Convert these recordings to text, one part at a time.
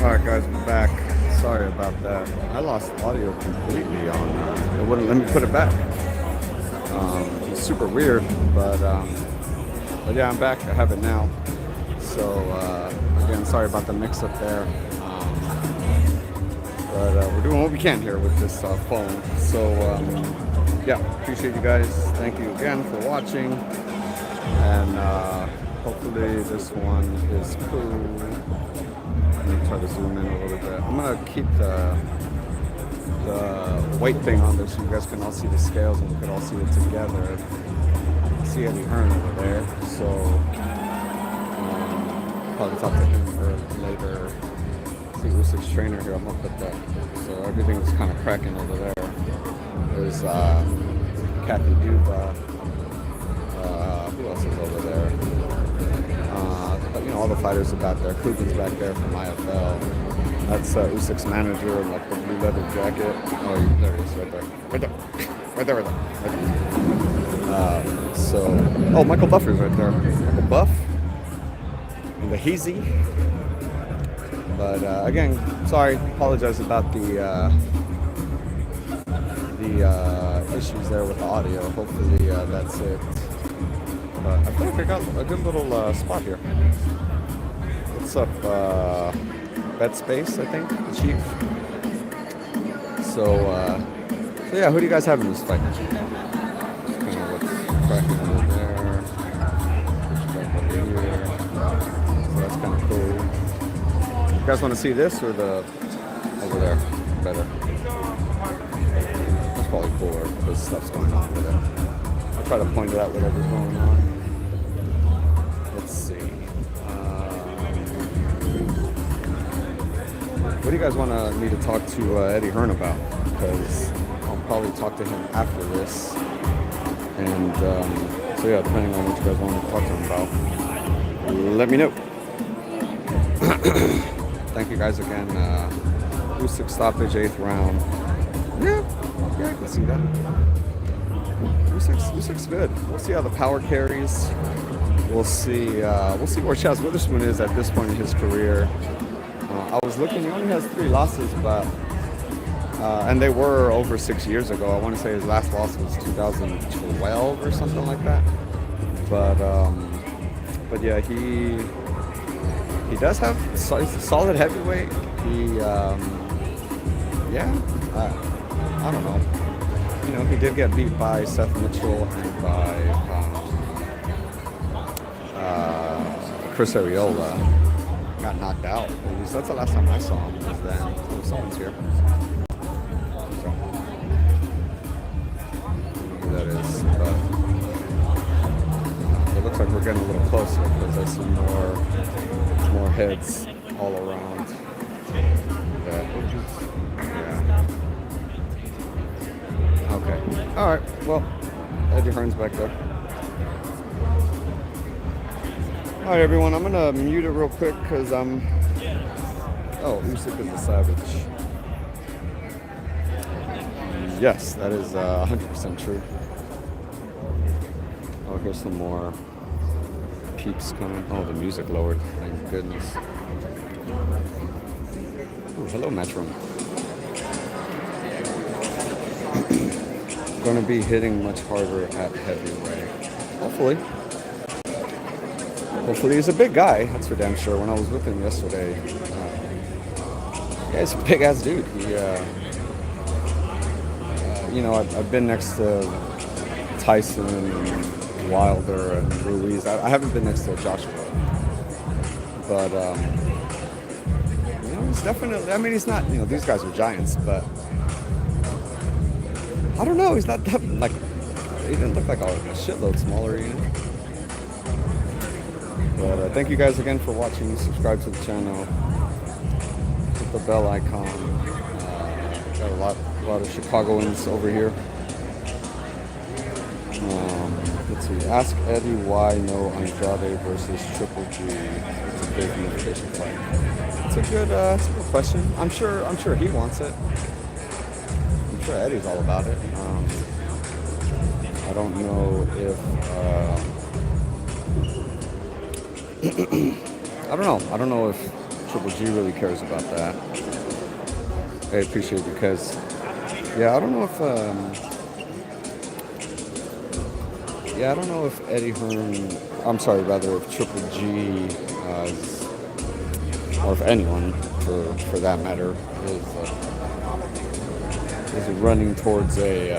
Alright guys, we're back. Sorry about that. I lost audio completely on it wouldn't let me put it back. It's super weird, but yeah, I'm back. I have it now. So again, sorry about the mix up there. But we're doing what we can here with this phone. So yeah, appreciate you guys. Thank you again for watching. And hopefully this one is cool. Let me try to zoom in a little bit. I'm gonna keep the weight thing on there so you guys can all see the scales and we can all see it together. See Eddie Hearn over there. So probably talk to him later. See Usyk's trainer here. I'm gonna put that. So everything's kind of cracking over there. There's Kathy Duba. Who else is over there? All the fighters are back there. Kugin's back there from IFL. That's Usyk's manager in like the blue leather jacket. Oh, there he is, right there. Right there. So, Michael Buffer's right there. Michael Buff. And the Heezy. But again, sorry, apologize about the issues there with the audio. Hopefully that's it. But I feel like I got a good little spot here. What's up, Bet Space, I think, the Chief. So yeah, who do you guys have in this fight? Just kind of what's cracking over there. Back over here. So that's kind of cool. You guys want to see this or the over there? Better. That's probably cooler because stuff's going on over there. I'll try to point it out whatever's going on. Let's see. What do you guys want me to talk to Eddie Hearn about? Because I'll probably talk to him after this. And so yeah, depending on what you guys want to talk to him about, let me know. Thank you guys again. Usyk stoppage, 8th round. Yeah, I can see that. Usyk's good. We'll see how the power carries. We'll see where Chaz Witherspoon is at this point in his career. I was looking; he only has 3 losses, but and they were over 6 years ago. I want to say his last loss was 2012 or something like that. But yeah, he does have he's a solid heavyweight. I don't know. He did get beat by Seth Mitchell and by Chris Arreola. Got knocked out. At least that's the last time I saw him. Was then. Oh, someone's here. So, who that is. But it looks like we're getting a little closer because I see more heads all around. Yeah. Okay. All right. Well, Eddie Hearn's back there. All right, everyone. I'm gonna mute it real quick because I'm. Oh, Usyk is a savage. Yes, that is 100% true. Oh, here's some more peeps coming. Oh, the music lowered. Thank goodness. Ooh, hello, Metro. Going to be hitting much harder at heavyweight. Hopefully he's a big guy. That's for damn sure. When I was with him yesterday, yeah, he's a big ass dude. I've been next to Tyson and Wilder and Ruiz. I haven't been next to Joshua, but he's definitely. I mean, he's not. These guys are giants, but I don't know. He's not that like. He didn't look like a shitload smaller, But thank you guys again for watching. Subscribe to the channel. Hit the bell icon. Got a lot of Chicagoans over here. Let's see. Ask Eddie why no Andrade versus Triple G. It's a big unification fight. It's a good question. I'm sure he wants it. I'm sure Eddie's all about it. I don't know if. I don't know if Triple G really cares about that. I appreciate it because, yeah, I don't know if Eddie Hearn, I'm sorry, rather if Triple G, or if anyone, for that matter, is running towards a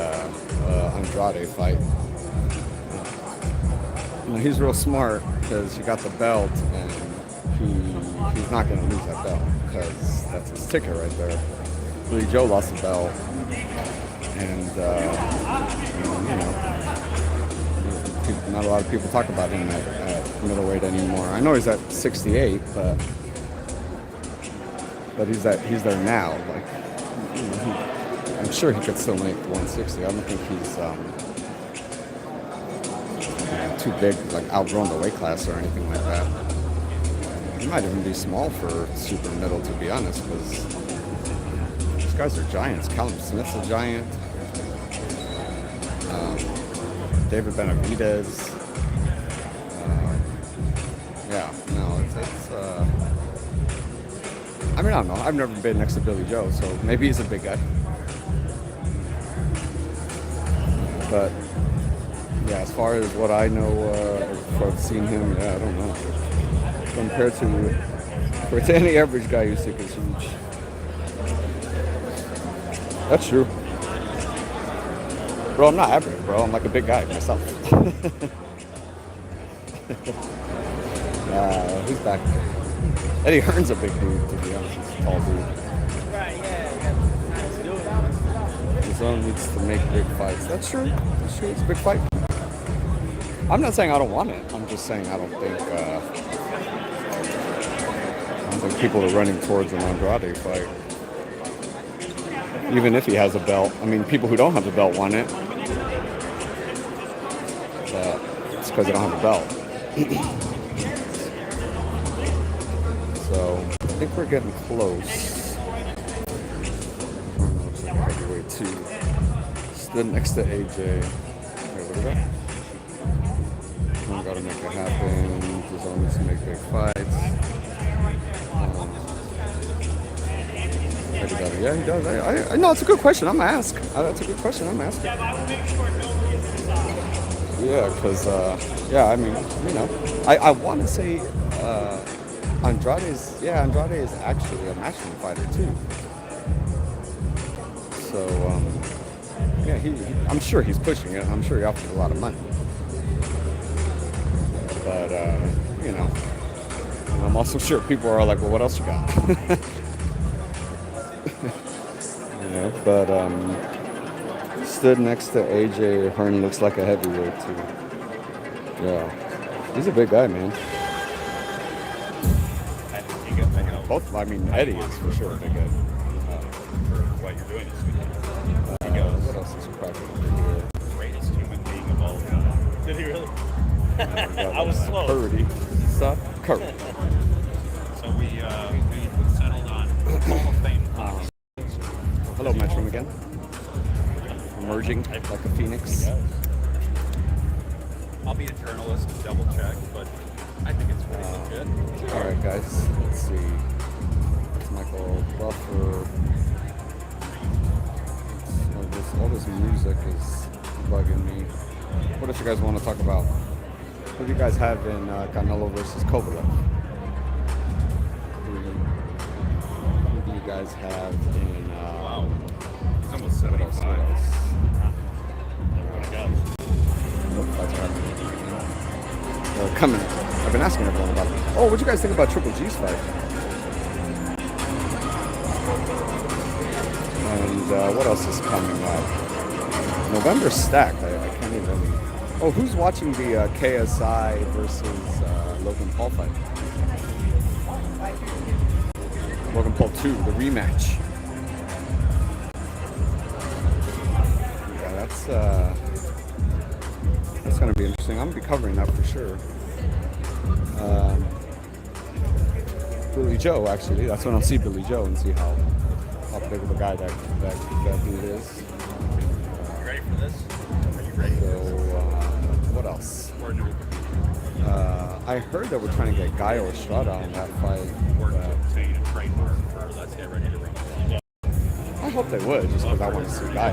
Andrade fight. He's real smart because he got the belt, and he's not going to lose that belt because that's his ticket right there. Billy Joe lost the belt, and not a lot of people talk about him at middleweight anymore. I know he's at 68, but he's there now. Like, I'm sure he could still make 160. I don't think he's too big, like outgrown the weight class or anything like that. He might even be small for super middle, to be honest, because these guys are giants. Callum Smith's a giant. David Benavidez. I mean, I don't know. I've never been next to Billy Joe, so maybe he's a big guy. But yeah, as far as what I know, if I've seen him, yeah, I don't know. Compared to any average guy, Usyk is huge. That's true. Bro, I'm not average, bro. I'm like a big guy myself. Who's back? Eddie Hearn's a big dude, to be honest. He's a tall dude. Right, yeah. His own needs to make big fights. That's true. That's true. It's a big fight. I'm not saying I don't want it. I'm just saying I don't think people are running towards an Andrade fight. Even if he has a belt. I mean, people who don't have the belt want it. But it's because they don't have a belt. So I think we're getting close. Heavyweight 2. Stood next to AJ. Wait, what is that? Gotta make it happen. Just always to make big fights. Yeah, he does. I no, it's a good question. I'm gonna ask. That's a good question. I'm asking. Yeah, because I mean, I want to say Andrade is actually a matchroom fighter too. So yeah, I'm sure he's pushing it. I'm sure he offers a lot of money. But I'm also sure people are like, well, what else you got? But stood next to AJ Hearn, looks like a heavyweight too. Yeah, he's a big guy, man. Both, I mean, Eddie is for sure a big guy. For what you're doing this weekend. What else is cracking over here? Greatest human being of all time. Did he really? I was slow. Curry. Stop. Curry. So we settled on Hall of Fame. Hello, Metro again. Emerging like a phoenix. I'll be a journalist to double check, but I think it's pretty legit. All right, guys. Let's see. It's Michael Buffer. All this music is bugging me. What else you guys want to talk about? What do you guys have in Canelo versus Kovalev? Who do you guys have in? Wow. He's almost 75. Coming. I've been asking everyone about it. Oh, what do you guys think about Triple G's fight? And what else is coming up? November's stacked. I can't even. Oh, who's watching the KSI versus Logan Paul fight? Logan Paul 2, the rematch. Yeah, that's gonna be interesting. I'm gonna be covering that for sure. Billy Joe, actually. That's when I'll see Billy Joe and see how big of a guy that dude is. You ready for this? Are you ready? So, what else? Or do we I heard that we're trying to get Guy or Estrada on that fight. I hope they would, just because I want to see Guy.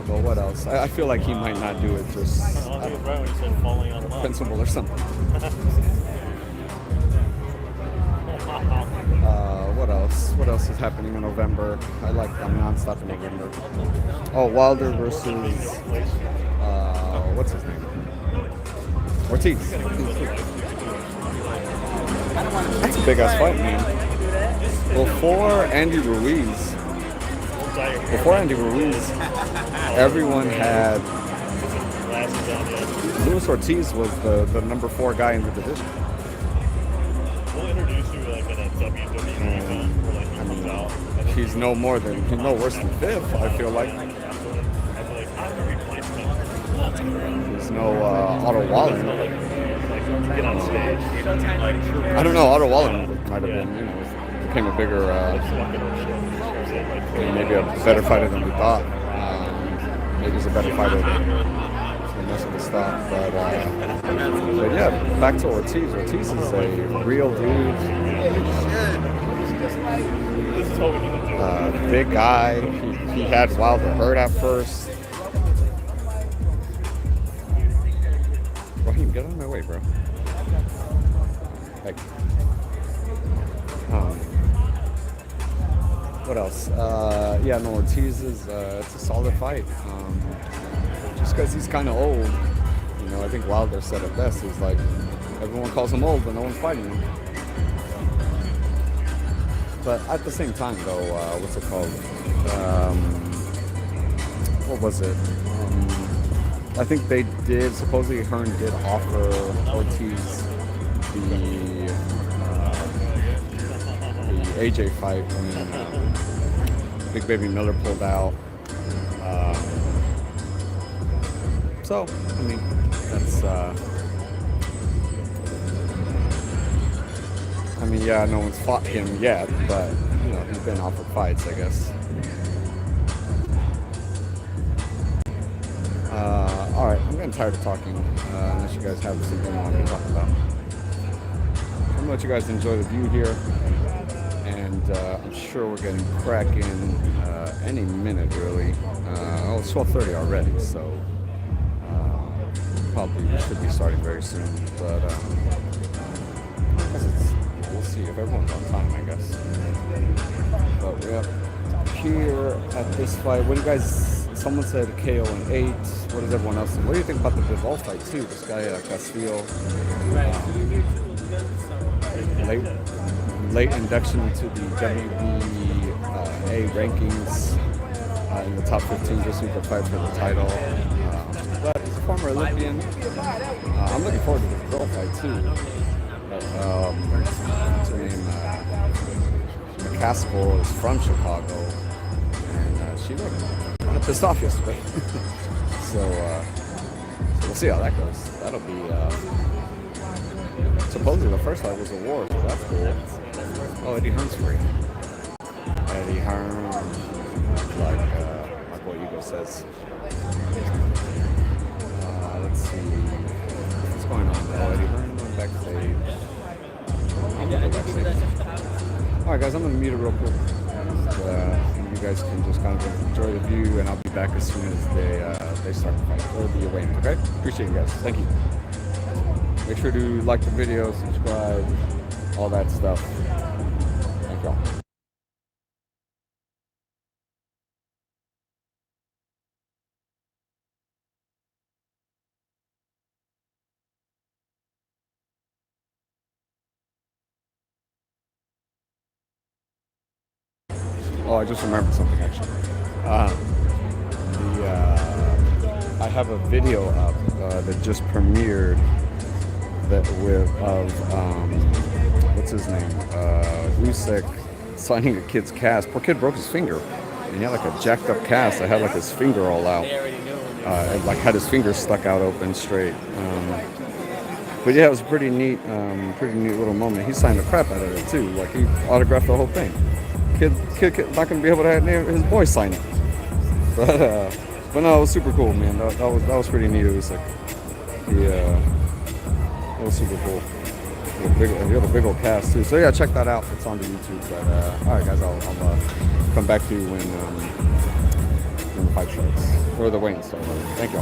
But what else? I feel like he might not do it just principle or something. What else? What else is happening in November? I'm non-stop in November. Oh, Wilder versus what's his name? Ortiz. That's a big ass fight, man. Before Andy Ruiz, everyone had Luis Ortiz was the number 4 guy in the division. We'll introduce you like in a WWE He's no worse than 5th, I feel like. There's no Otto Wallen. I don't know, Otto Wallen might have been, became a bigger, maybe a better fighter than we thought. Maybe he's a better fighter than most of the stuff. But yeah, back to Ortiz. Ortiz is a real dude. Big guy. He had Wilder hurt at first. Raheem, get out of my way, bro. Like, what else? Yeah, no, Ortiz is it's a solid fight. Just because he's kind of old, I think Wilder said it best. He's like, everyone calls him old, but no one's fighting him. But at the same time, though, what's it called? What was it? I think they did, supposedly Hearn did offer Ortiz the AJ fight when Big Baby Miller pulled out. So, I mean, that's... yeah, no one's fought him yet, but, he's been offered fights, I guess. Alright, I'm getting tired of talking, unless you guys have something you want me to talk about. I'm going to let you guys enjoy the view here, and I'm sure we're getting cracking any minute, really. It's 12:30 already, so probably should be starting very soon, but we'll see if everyone's on time, I guess. But we're here at this fight. What do you guys... Someone said KO in 8. What does everyone else think? What do you think about the Bivol fight, too? This guy, Castillo. Late induction into the WBA rankings in the top 15, just so he could fight for the title. But he's a former Olympian. I'm looking forward to this girl fight, too. What's her name? McCaskill is from Chicago. And she looked kind of pissed off yesterday. So we'll see how that goes. That'll be supposedly the first fight was a war, so that's cool. Oh, Eddie Hearn's free. Eddie Hearn, like what Hugo says. Let's see what's going on. Oh, Eddie Hearn went backstage. I'm gonna go backstage. All right, guys, I'm gonna mute it real quick. And you guys can just kind of enjoy the view, and I'll be back as soon as they start the fight. It'll be a wait, okay? Appreciate you guys. Thank you. Make sure to like the video, subscribe, all that stuff. Thank y'all. Oh, I just remembered something actually. I have a video up that just premiered what's his name? Usyk signing a kid's cast. Poor kid broke his finger, and he had like a jacked up cast that had like his finger all out. It like had his finger stuck out open straight. But yeah, it was a pretty neat little moment. He signed the crap out of it too. Like he autographed the whole thing. Kid not gonna be able to have his boy sign it. But But no, it was super cool, man. That was pretty neat. It was like it was super cool. You have a big old cast too. So yeah, check that out. It's on the YouTube. But all right, guys, I'll come back to you when the fight starts or the weigh-in starts. Thank you.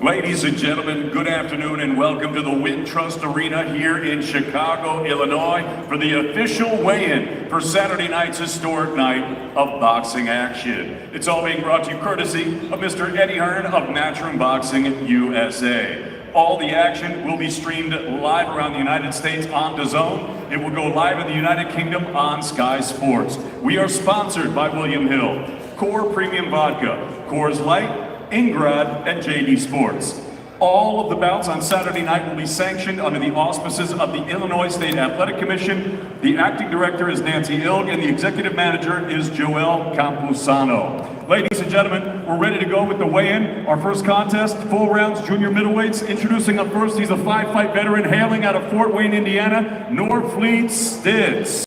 Ladies and gentlemen, good afternoon and welcome to the Wintrust Arena here in Chicago, Illinois for the official weigh-in for Saturday night's historic night of boxing action. It's all being brought to you courtesy of Mr. Eddie Hearn of Matchroom Boxing USA. All the action will be streamed live around the United States on DAZN. It will go live in the United Kingdom on Sky Sports. We are sponsored by William Hill, Core Premium Vodka, Coors Light, Ingrad, and JD Sports. All of the bouts on Saturday night will be sanctioned under the auspices of the Illinois State Athletic Commission. The acting director is Nancy Ilg, and the executive manager is Joel Campusano. Ladies and gentlemen, we're ready to go with the weigh-in. Our first contest, full rounds, junior middleweights. Introducing up first, he's a 5-fight veteran hailing out of Fort Wayne, Indiana, Norfleet Stitz.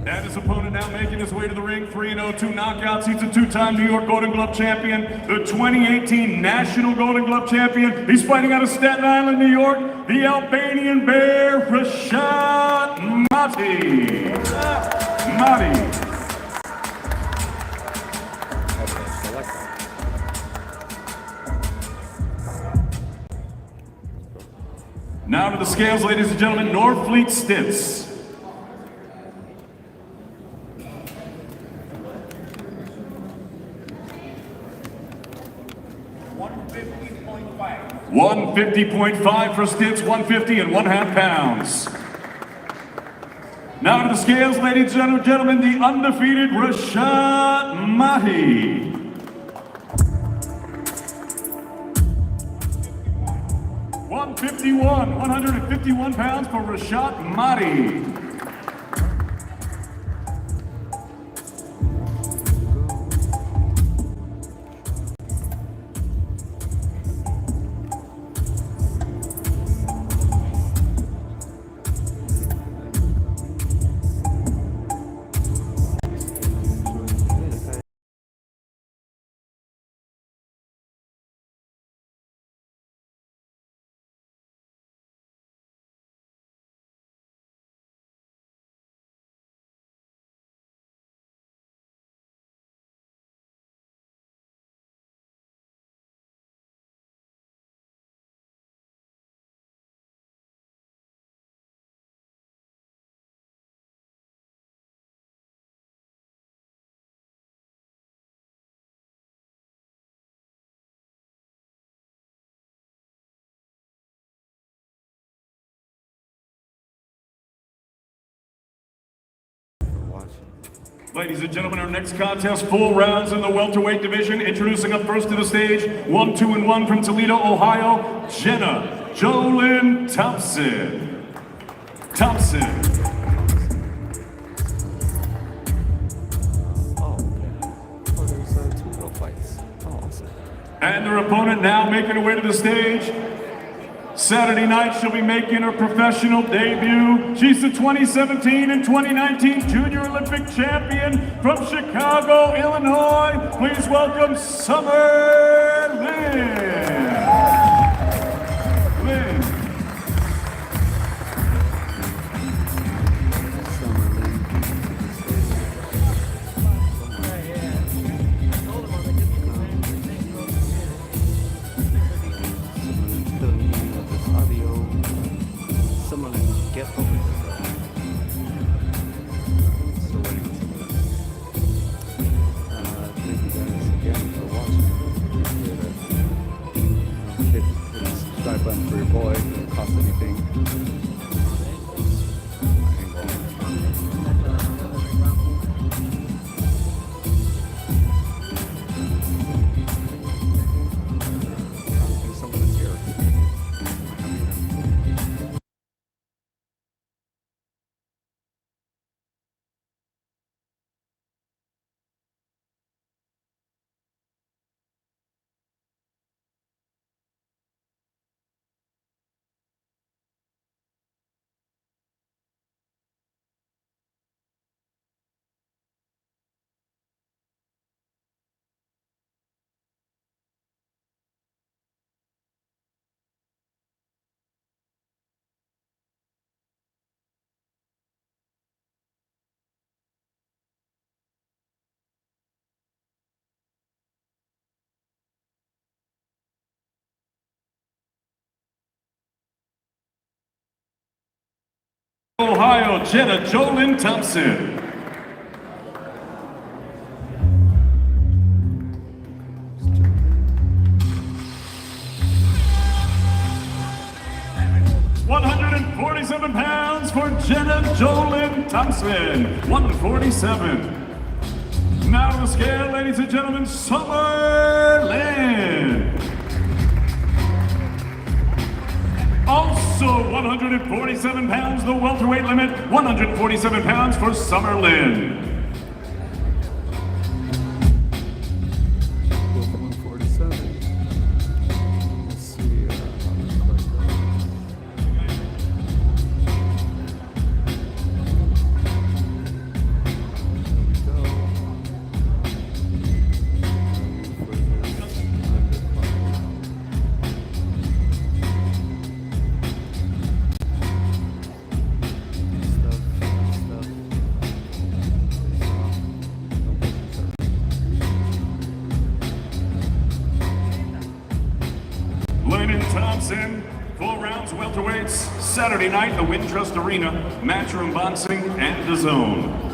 And his opponent now making his way to the ring, 3-0, 2 knockouts. He's a two-time New York Golden Glove champion, the 2018 National Golden Glove champion. He's fighting out of Staten Island, New York, the Albanian Bear, Rashad Mati. Now to the scales, ladies and gentlemen, Norfleet Stitz. 150.5 for Stitz, 150 and 1/2 pounds. Now to the scales, ladies and gentlemen, the undefeated Rashad Mati. 151 pounds for Rashad Mati. Ladies and gentlemen, our next contest, full rounds in the welterweight division. Introducing up first to the stage, 1-2-1 from Toledo, Ohio, Jenna Jolyn Thompson. There's 2 little fights. Oh, awesome. And their opponent now making her way to the stage. Saturday night, she'll be making her professional debut. She's the 2017 and 2019 Junior Olympic champion from Chicago, Illinois. Please welcome Summer Lin. Get over it. Still waiting on some of that. Thank you guys again for watching. Appreciate it. Ohio, Jenna Jolyn Thompson. £147 for Jenna Jolyn Thompson. 147. Now to the scale, ladies and gentlemen, Summer Lynn. Also 147 pounds, the welterweight limit, 147 pounds for Summer Lynn. 147. Let's see. Lynn Thompson, 4 rounds welterweights, Saturday night, the Wintrust Arena, Matchroom Boxing and DAZN.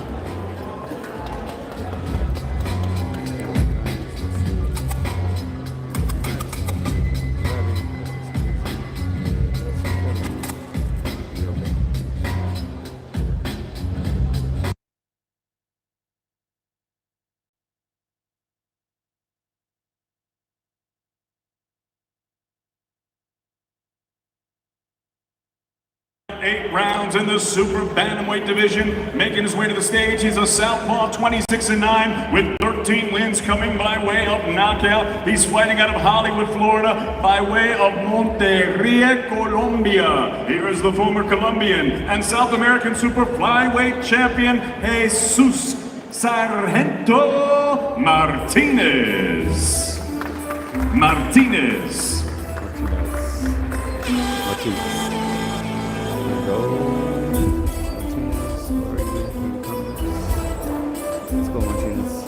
Eight rounds in the super bantamweight division. Making his way to the stage, he's a southpaw, 26-9, with 13 wins coming by way of knockout. He's fighting out of Hollywood, Florida, by way of Monterrey, Colombia. Here is the former Colombian and South American super flyweight champion, Jesus Sargento Martinez. Martinez. Let's go, Martinez.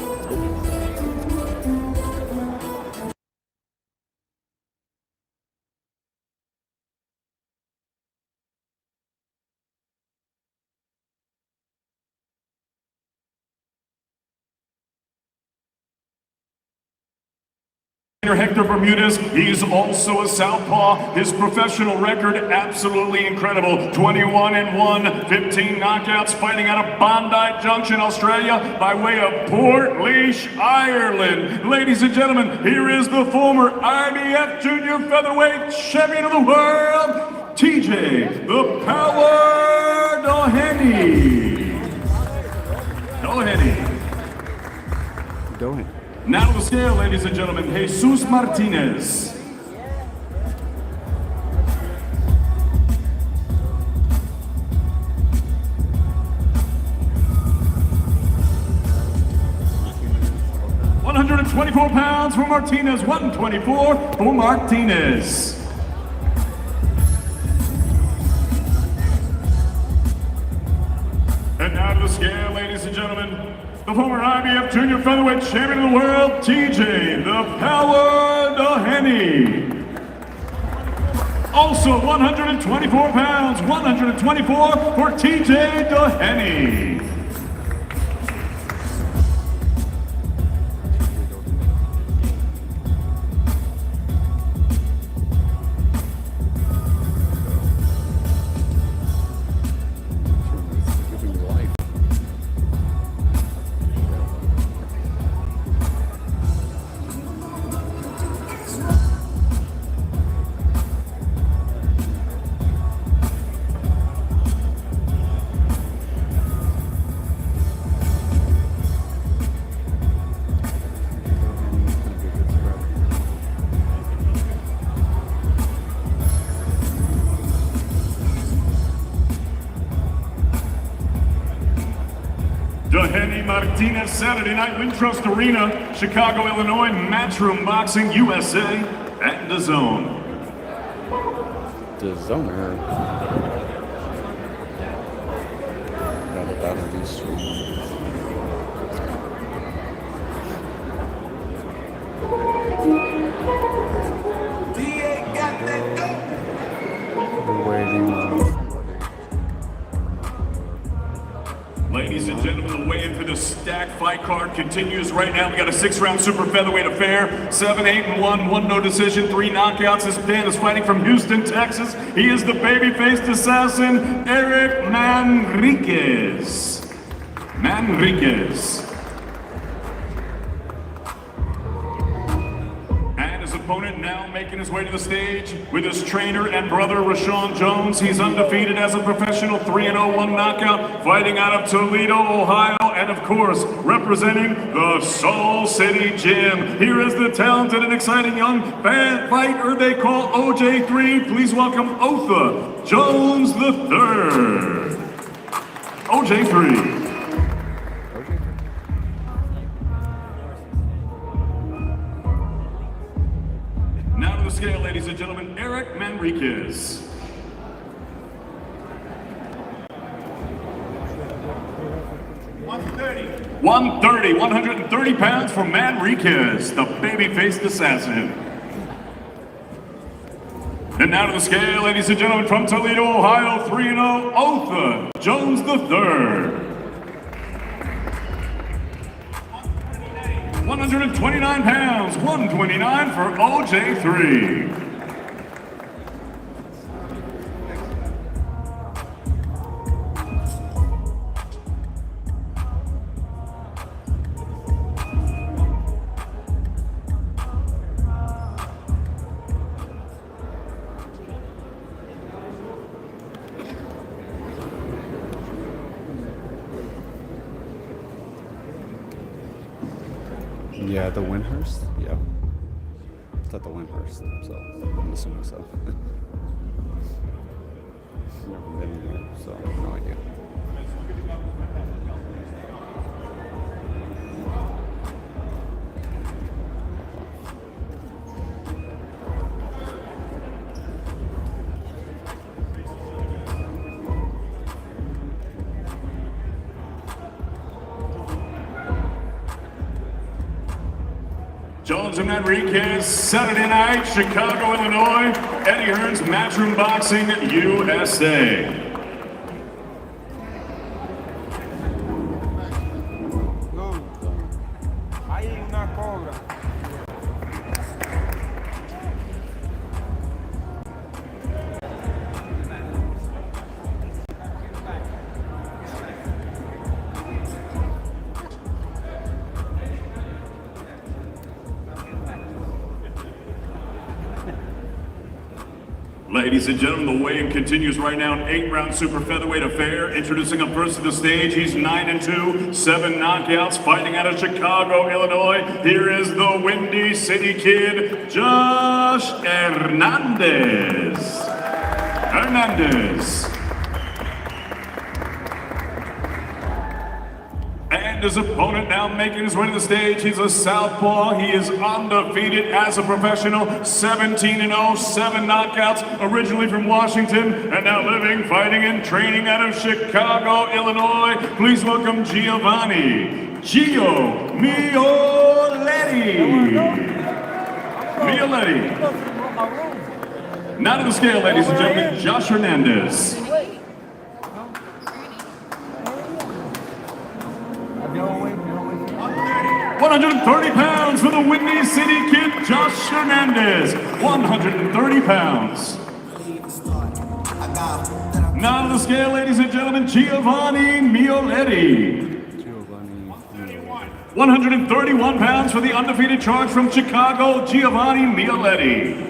Hector Bermudez, he's also a southpaw. His professional record, absolutely incredible. 21-1, 15 knockouts, fighting out of Bondi Junction, Australia, by way of Portlaoise, Ireland. Ladies and gentlemen, here is the former IBF Junior Featherweight Champion of the World, TJ, the Power Doheny. Doheny. Now to the scale, ladies and gentlemen, Jesus Martinez. £124 for Martinez, 124 for Martinez. And now to the scale, ladies and gentlemen, the former IBF Junior Featherweight Champion of the World, TJ, the Power Doheny. Also 124 pounds, 124 for TJ Doheny. Doheny Martinez, Saturday night, Wintrust Arena, Chicago, Illinois, Matchroom Boxing, USA, and DAZN. DAZN. Got a battle of these streets. Been waiting on somebody. Ladies and gentlemen, the weigh-in for the stacked fight card continues right now. We got a 6-round super featherweight affair. 7, 8, and 1 no decision, 3 knockouts. This man is fighting from Houston, Texas. He is the baby-faced assassin, Eric Manriquez. Opponent now making his way to the stage with his trainer and brother Rashawn Jones. He's undefeated as a professional, 3-0, 1 knockout, fighting out of Toledo, Ohio, and of course, representing the Soul City Gym. Here is the talented and exciting young fighter they call OJ3. Please welcome Otha Jones III. OJ3. Now to the scale, ladies and gentlemen, Eric Manriquez. $130, 130 pounds for Manriquez, the baby-faced assassin. And now to the scale, ladies and gentlemen, from Toledo, Ohio, 3-0, Otha Jones III. 129 pounds, 129 for OJ3. Yeah, the Windhurst? Yeah. It's at the Windhurst, so I'm assuming so. Never been in there, so no idea. Jones and Manriquez, Saturday night, Chicago, Illinois. Eddie Hearn's Matchroom Boxing, USA. Ladies and gentlemen, the weigh-in continues right now, an 8-round super featherweight affair. Introducing him first to the stage, he's 9-2, 7 knockouts, fighting out of Chicago, Illinois. Here is the Windy City Kid, Josh Hernandez. And his opponent now making his way to the stage. He's a southpaw. He is undefeated as a professional. 17-0, 7 knockouts. Originally from Washington, and now living, fighting, and training out of Chicago, Illinois. Please welcome Giovanni Gio Mioletti. Now to the scale, ladies and gentlemen, Josh Hernandez. 130 pounds for the Windy City Kid, Josh Hernandez. 130 pounds. Now to the scale, ladies and gentlemen, Giovanni Mioletti. 131 pounds for the undefeated charge from Chicago, Giovanni Mioletti.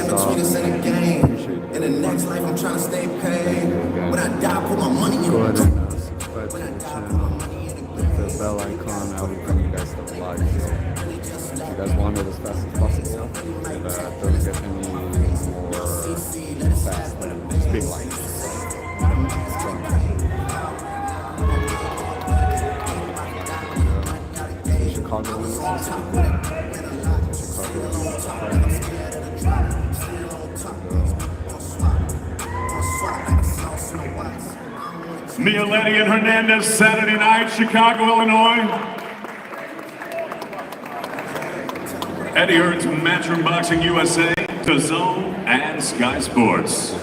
Between us and the game. In the next life, I'm trying to stay paid. When I die, put my money in the subscribe to the channel, hit the bell icon. I will bring you guys the vlog. So if you guys want it as fast as possible, and don't get any more fast than just big likes. Chicago. Mioletti and Hernandez, Saturday night, Chicago, Illinois. Eddie Hearn's Matchroom Boxing USA, DAZN, and Sky Sports.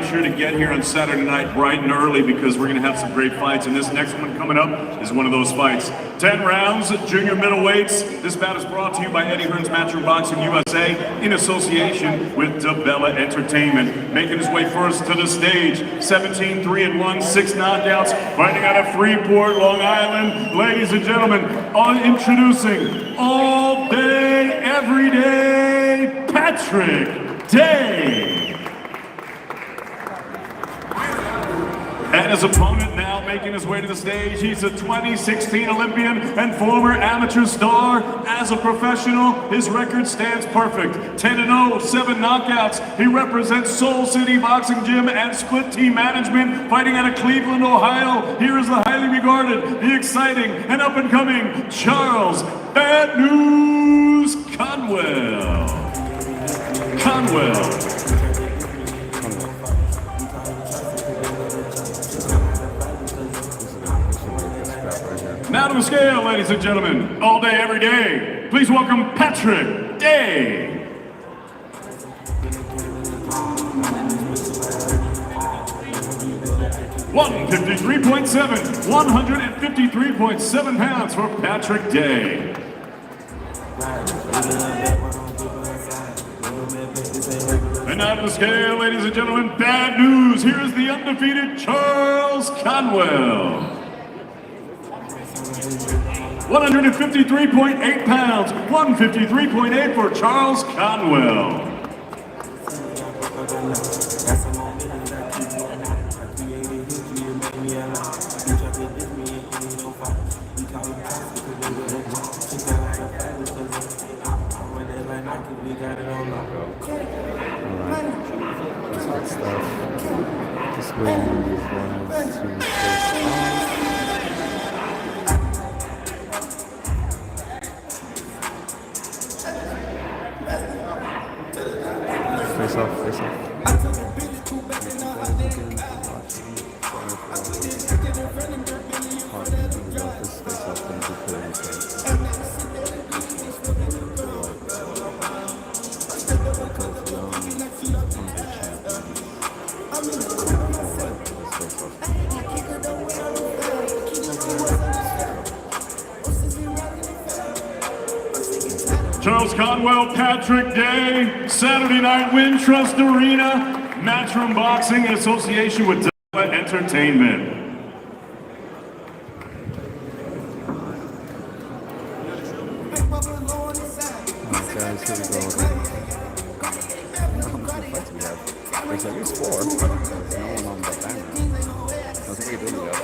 Sure to get here on Saturday night bright and early because we're going to have some great fights, and this next one coming up is one of those fights. 10 rounds, junior middleweights. This bout is brought to you by Eddie Hearn's Matchroom Boxing USA in association with DeBella Entertainment. Making his way first to the stage, 17-3-1, 6 knockouts, fighting out of Freeport, Long Island. Ladies and gentlemen, introducing all day, every day, Patrick Day. And his opponent now making his way to the stage. He's a 2016 Olympian and former amateur star. As a professional, his record stands perfect. 10-0, 7 knockouts. He represents Soul City Boxing Gym and Split Team Management, fighting out of Cleveland, Ohio. Here is the highly regarded, the exciting, and up-and-coming Charles Bad News Conwell. Now to the scale, ladies and gentlemen, all day, every day. Please welcome Patrick Day. $153.7 pounds for Patrick Day. And now to the scale, ladies and gentlemen, bad news. Here is the undefeated Charles Conwell. 153.8 pounds, 153.8 for Charles Conwell. Face off. Charles Conwell, Patrick Day, Saturday night, Wintrust Arena, Matchroom Boxing in association with DeBella Entertainment. Alright guys, here we go again. How many fights do we have? There's at least 4. There's no one on the banner. I think we do that.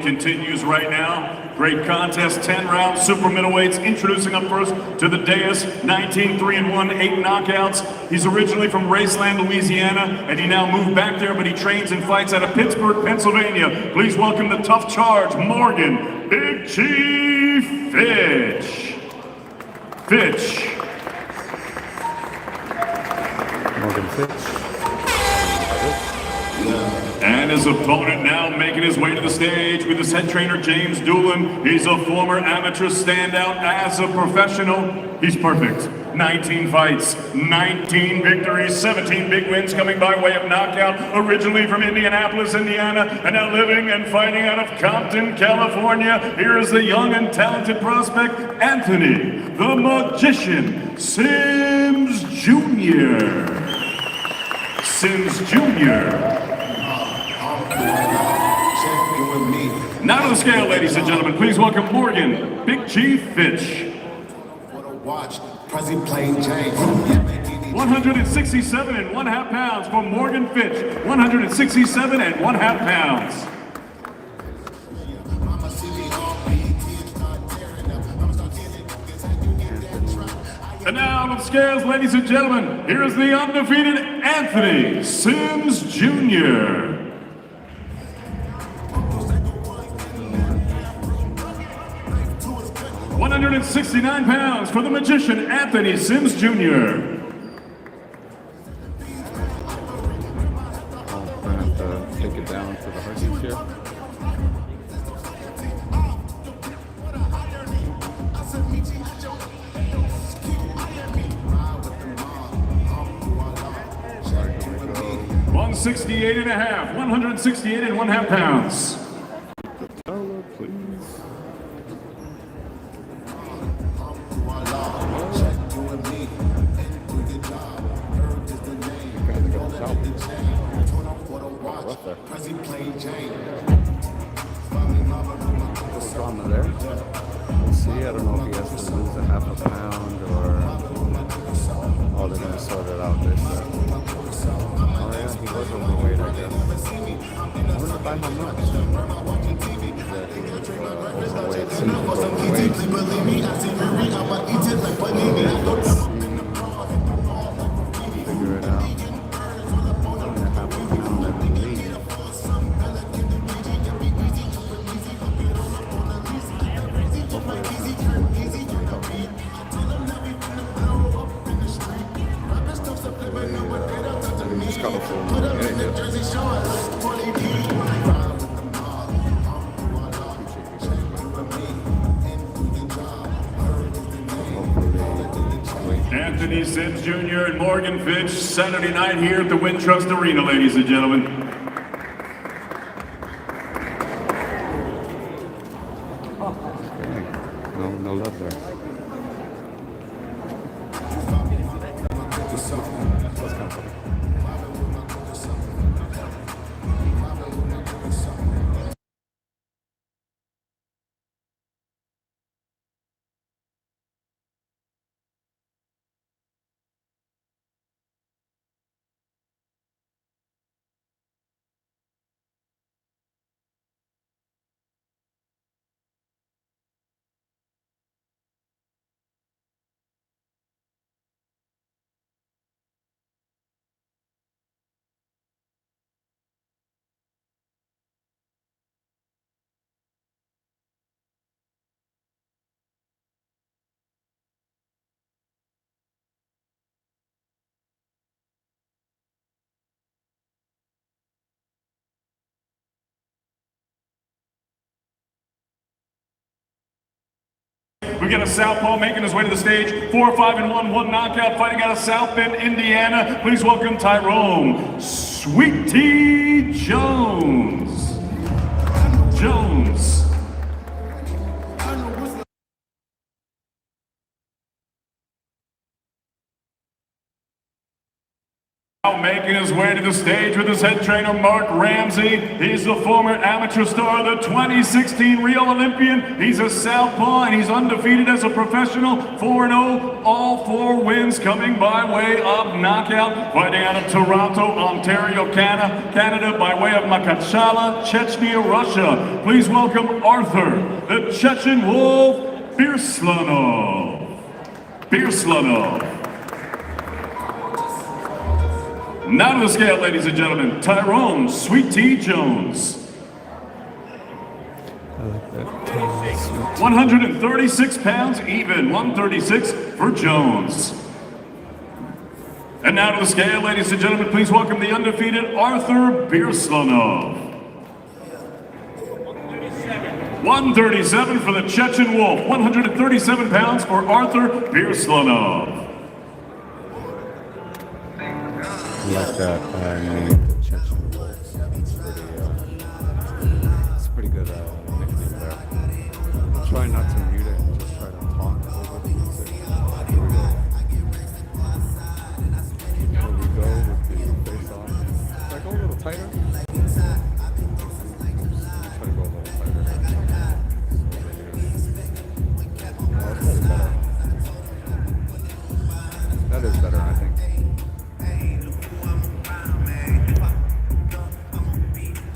Continues right now. Great contest, 10 rounds, super middleweights. Introducing up first to the dais, 19-3-1, 8 knockouts. He's originally from Raceland, Louisiana, and he now moved back there, but he trains and fights out of Pittsburgh, Pennsylvania. Please welcome the tough charge, Morgan Big Chief Fitch. Morgan Fitch. And his opponent now making his way to the stage with his head trainer, James Doolin. He's a former amateur standout as a professional. He's perfect. 19 fights, 19 victories, 17 big wins coming by way of knockout. Originally from Indianapolis, Indiana, and now living and fighting out of Compton, California. Here is the young and talented prospect, Anthony, the Magician Simmons. Sims Jr. Sims Jr. Now to the scale, ladies and gentlemen. Please welcome Morgan Big G Fitch. 167 and 1/2 pounds for Morgan Fitch. 167 and 1/2 pounds. And now on the scales, ladies and gentlemen, here is the undefeated Anthony Sims Jr. 169 pounds for the magician Anthony Sims Jr. I'm gonna have to take it down for the horses here. Sorry, here we go. 168 and a half, 168 and 1/2 pounds. Hello, please. Drama there. We'll see. I don't know if he has to lose a 1/2 pound or. Oh, they're gonna sort it out. This. Oh yeah, he was overweight, I guess. I wonder by how much. Overweight. Seems overweight. Figure it out. Only a 1/2 pound, I believe. Anthony Sims Jr. and Morgan Fitch, Saturday night here at the Wintrust Arena, ladies and gentlemen. No love there. We got a southpaw making his way to the stage. 4-5-1, 1 knockout, fighting out of South Bend, Indiana. Please welcome Tyrone Sweet Tea Jones. Jones. Now making his way to the stage with his head trainer, Mark Ramsey. He's the former amateur star, the 2016 Rio Olympian. He's a southpaw and he's undefeated as a professional, 4-0, all 4 wins coming by way of knockout. Fighting out of Toronto, Ontario, Canada, by way of Makhatchala, Chechnya, Russia. Please welcome Arthur, the Chechen Wolf, Birslanov. Now to the scale, ladies and gentlemen, Tyrone Sweet Tea Jones. I like that. 136 pounds even, 136 for Jones. And now to the scale, ladies and gentlemen, please welcome the undefeated Arthur Birslanov. 137 for the Chechen Wolf, 137 pounds for Arthur Birslanov. I like that name, the Chechen Wolf. It's pretty good nickname there. I'll try not to mute it and just try to talk over the music. Here we go. tighter. Try to go a little tighter. That is better, I think.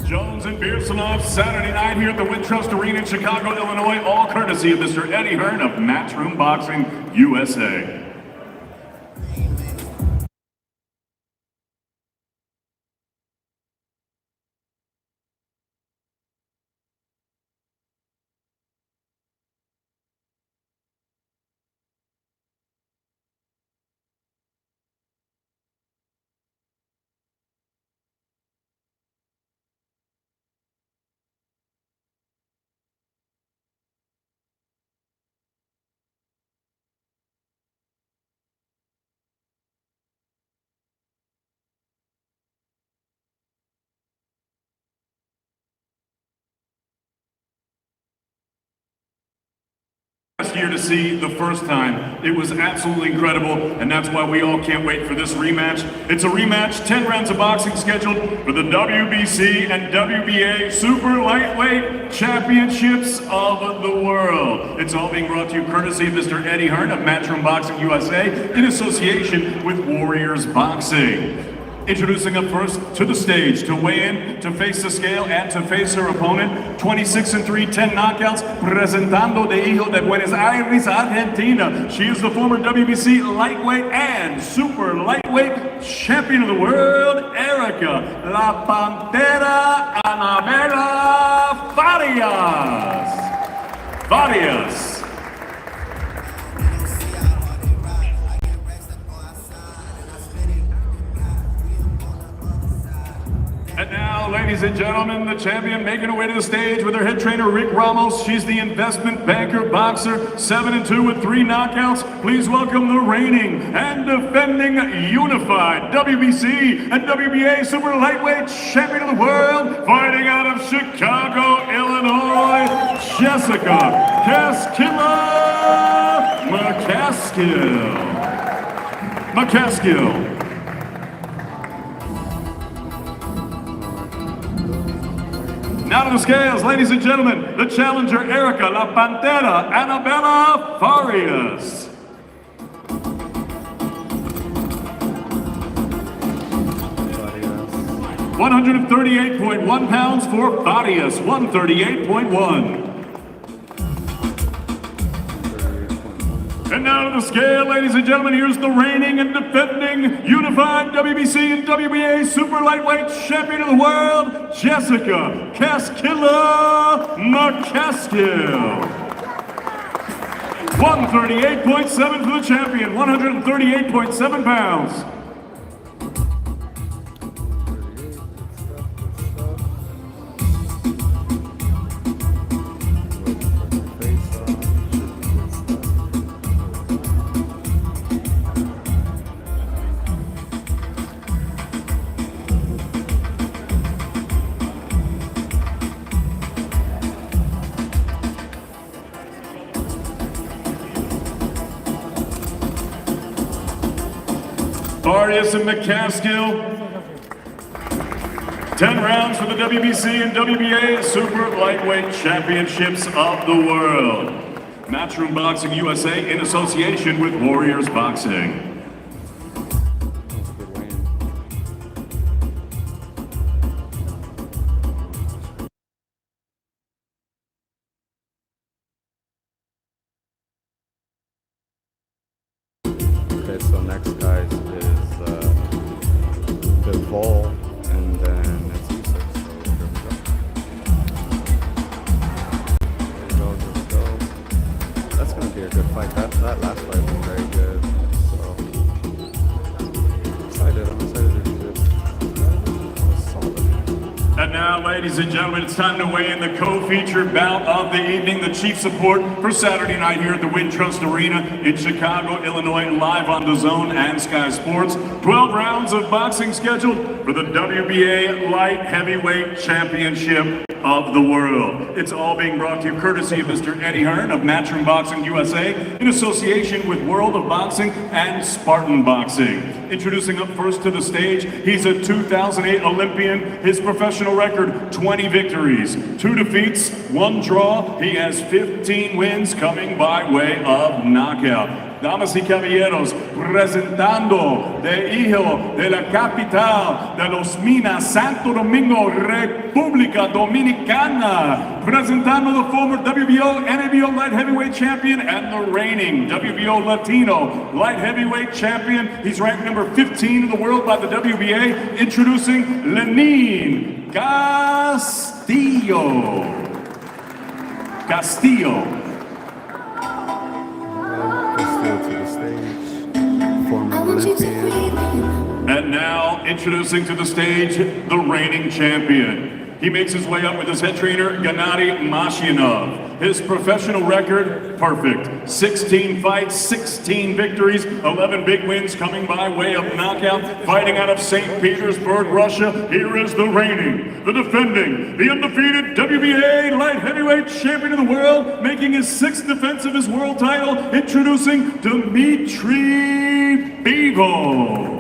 Jones and Beersonoff, Saturday night here at the Wintrust Arena in Chicago, Illinois, all courtesy of Mr. Eddie Hearn of Matchroom Boxing USA. Last year to see the first time. It was absolutely incredible, and that's why we all can't wait for this rematch. It's a rematch, 10 rounds of boxing scheduled for the WBC and WBA Super Lightweight Championships of the World. It's all being brought to you courtesy of Mr. Eddie Hearn of Matchroom Boxing USA in association with Warriors Boxing. Introducing up first to the stage to weigh in, to face the scale, and to face her opponent. 26-3, 10 knockouts, presentando de Hijo de Buenos Aires, Argentina. She is the former WBC lightweight and super lightweight champion of the world, Erica La Pantera Anabela Farias. And now, ladies and gentlemen, the champion making her way to the stage with her head trainer, Rick Ramos. She's the investment banker boxer, 7-2 with 3 knockouts. Please welcome the reigning and defending unified WBC and WBA super lightweight champion of the world, fighting out of Chicago, Illinois, Jessica Casquilla McCaskill. Now to the scales, ladies and gentlemen, the challenger, Erica La Pantera Anabela Farias. £138.1 for Farias, 138.1. And now to the scale, ladies and gentlemen, here's the reigning and defending unified WBC and WBA super lightweight champion of the world, Jessica Casquilla McCaskill. 138.7 for the champion, 138.7 pounds. Farias and McCaskill. 10 rounds for the WBC and WBA Super Lightweight Championships of the World. Matchroom Boxing USA in association with Warriors Boxing. Okay, so next guys is Bivol, and then it's Usyk, so here we go. Here we go. That's going to be a good fight. That last fight was very good, so And now, ladies and gentlemen, it's time to weigh in the co-featured bout of the evening, the chief support for Saturday night here at the Wintrust Arena in Chicago, Illinois, live on DAZN and Sky Sports. 12 rounds of boxing scheduled for the WBA Light Heavyweight Championship of the world. It's all being brought to you courtesy of Mr. Eddie Hearn of Matchroom Boxing USA in association with World of Boxing and Spartan Boxing. Introducing up first to the stage, he's a 2008 Olympian. His professional record, 20 victories, 2 defeats, 1 draw. He has 15 wins coming by way of knockout. Damas y caballeros, presentando de hijo de la capital de los Minas, Santo Domingo, República Dominicana, presentando the former WBO, NABO light heavyweight champion and the reigning WBO Latino light heavyweight champion. He's ranked number 15 in the world by the WBA, introducing Lenin Castillo. To the stage, former Olympian. And now, introducing to the stage, the reigning champion. He makes his way up with his head trainer, Gennady Mashyanov. His professional record, perfect. 16 fights, 16 victories, 11 big wins coming by way of knockout. Fighting out of St. Petersburg, Russia, here is the reigning, the defending, the undefeated WBA light heavyweight champion of the world, making his 6th defense of his world title, introducing Dmitry Bivol.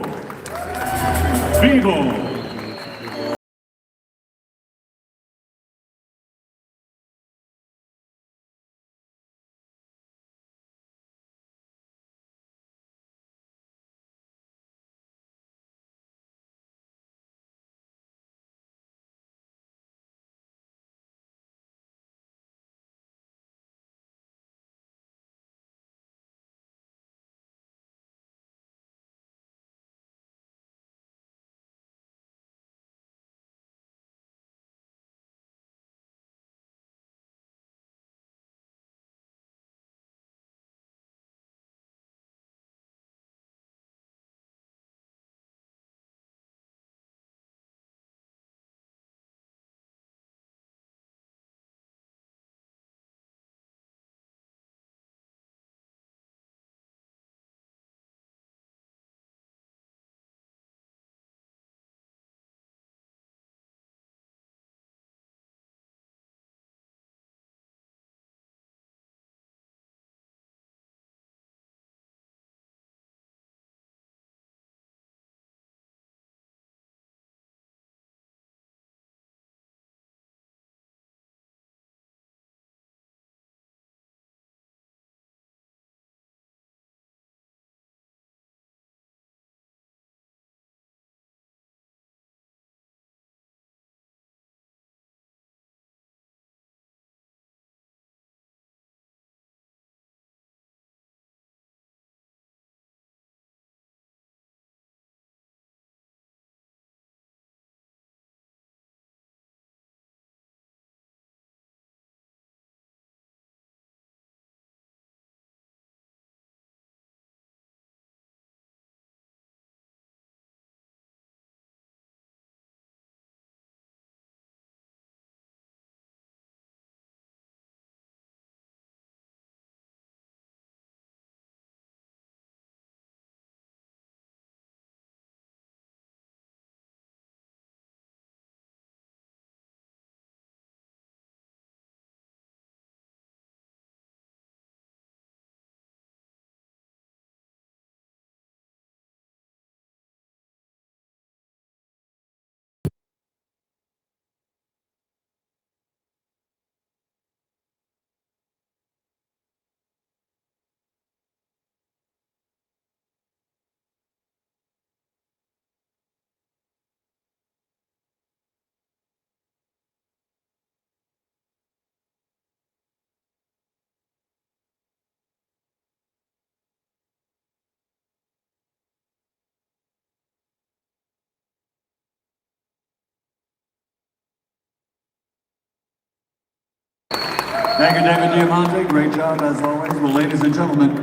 Thank you, David Diamante. Great job, as always. Well, ladies and gentlemen,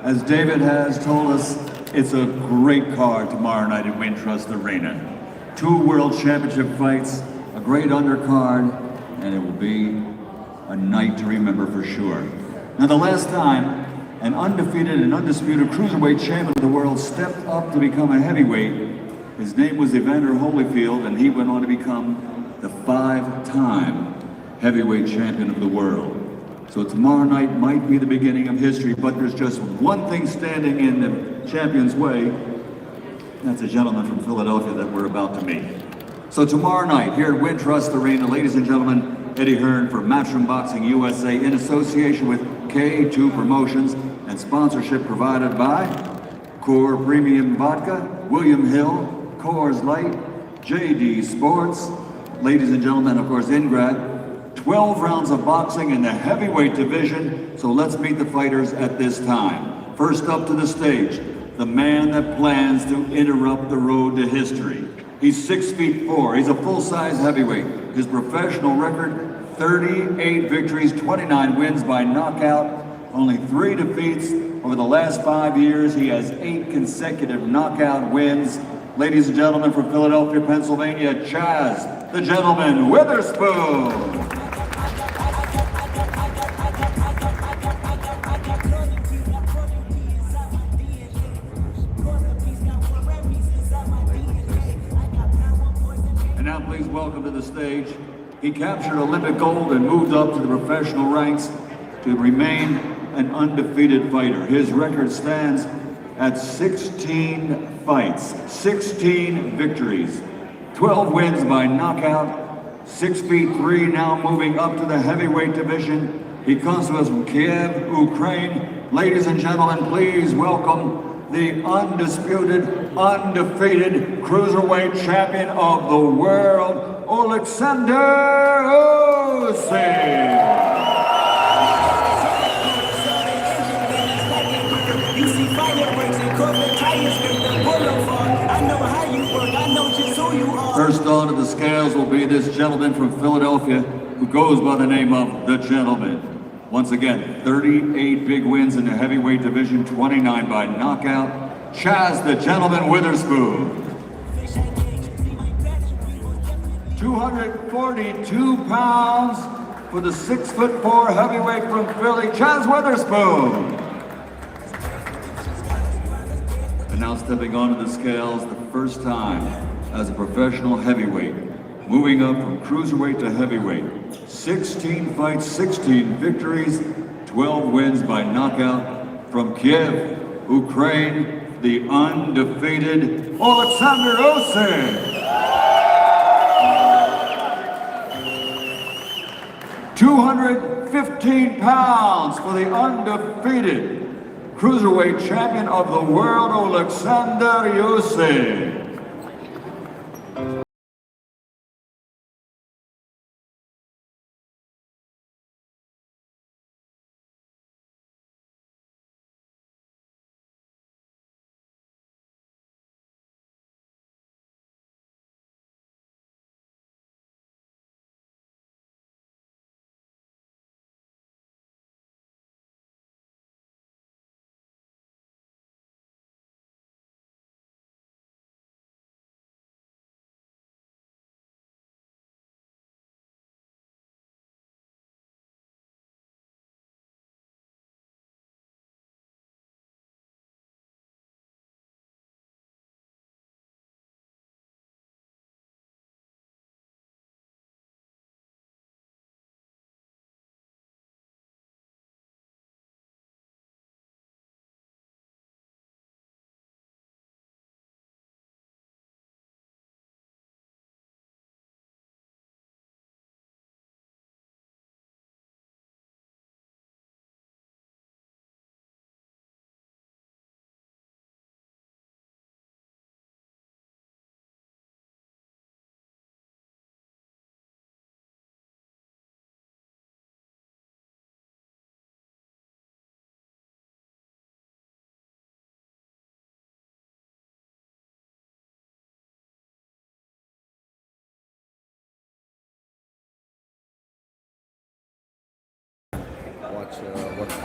as David has told us, it's a great card tomorrow night at Wintrust Arena. 2 World Championship fights, a great undercard, and it will be a night to remember for sure. Now, the last time an undefeated and undisputed cruiserweight champion of the world stepped up to become a heavyweight, his name was Evander Holyfield, and he went on to become the 5-time heavyweight champion of the world. So tomorrow night might be the beginning of history, but there's just one thing standing in the champion's way. That's a gentleman from Philadelphia that we're about to meet. So tomorrow night here at Wintrust Arena, ladies and gentlemen, Eddie Hearn for Matchroom Boxing USA in association with K2 Promotions and sponsorship provided by Core Premium Vodka, William Hill, Coors Light, JD Sports, ladies and gentlemen, of course, Ingrad. 12 rounds of boxing in the heavyweight division, so let's meet the fighters at this time. First up to the stage, the man that plans to interrupt the road to history. He's 6'4", he's a full-size heavyweight. His professional record, 38 victories, 29 wins by knockout, only 3 defeats. Over the last 5 years, he has 8 consecutive knockout wins. Ladies and gentlemen, from Philadelphia, Pennsylvania, Chaz, the gentleman, Witherspoon. And now please welcome to the stage. He captured Olympic gold and moved up to the professional ranks to remain an undefeated fighter. His record stands at 16 fights, 16 victories, 12 wins by knockout, 6'3", now moving up to the heavyweight division. He comes to us from Kiev, Ukraine. Ladies and gentlemen, please welcome the undisputed, undefeated cruiserweight champion of the world, Oleksandr Usyk. First on to the scales will be this gentleman from Philadelphia who goes by the name of The Gentleman. Once again, 38 big wins in the heavyweight division, 29 by knockout. Chaz, The Gentleman Witherspoon. 242 pounds for the 6'4" heavyweight from Philly, Chaz Witherspoon. And now stepping onto the scales the first time as a professional heavyweight, moving up from cruiserweight to heavyweight. 16 fights, 16 victories, 12 wins by knockout. From Kiev, Ukraine, the undefeated Oleksandr Usyk. 215 pounds for the undefeated cruiserweight champion of the world, Oleksandr Usyk.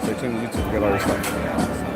Stay tuned to YouTube to get all your stuff.